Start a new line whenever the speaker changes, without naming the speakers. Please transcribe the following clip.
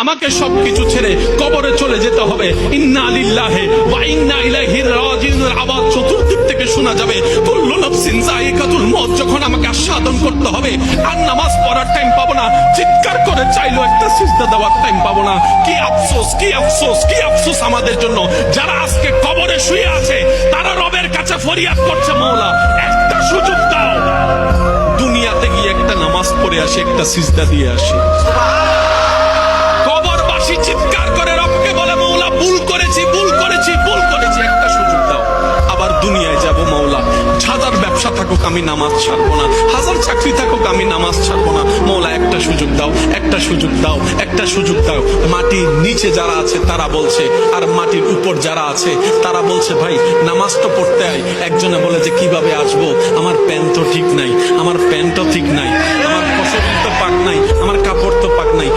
আমাকে সবকিছু ছেড়ে কবরে চলে যেতে হবে। ইন্না লিল্লাহি ওয়া ইন্না ইলাইহি রাজিউনের আওয়াজ চতুর্দিক থেকে শোনা যাবে। কুল্লু নাফসিন যায়িকাতুল মউত, যখন আমাকে আস্বাদন করতে হবে আর নামাজ পড়ার টাইম পাবো না, চিৎকার করে চাইলো একটা সিজদা দেওয়ার টাইম পাবো না। কি আফসোস, কি আফসোস, কি আফসোস আমাদের জন্য যারা আজকে কবরে শুয়ে আছে, তারা রবের কাছে ফরিয়াদ করছে, মাওলা একটা সুযোগ দাও, দুনিয়াতে গিয়ে একটা নামাজ পড়ে আসি, একটা সিজদা দিয়ে আসি। কবরবাসী চিৎকার করে রবকে বলে, মাওলা ভুল করেছি, ভুল করেছি, ভুল করেছি, একটা সুযোগ দাও। আবার দুনিয়ায় যাব, মাওলা হাজার ব্যবসা থাকুক আমি নামাজ ছাড়বো না, হাজার চাকরি থাকুক আমি নামাজ ছাড়বো না, মাওলা একটা সুযোগ দাও, একটা সুযোগ দাও, একটা সুযোগ দাও। মাটির নিচে যারা আছে তারা বলছে, আর মাটির উপর যারা আছে তারা বলছে, ভাই নামাজ তো পড়তে আই। একজনে বলে যে কিভাবে আসবো, আমার প্যান্ট তো ঠিক নাই, আমার প্যান্টও ঠিক নাই, আমার ফসল তো পাক নাই, আমার কাপড় তো পাক নাই।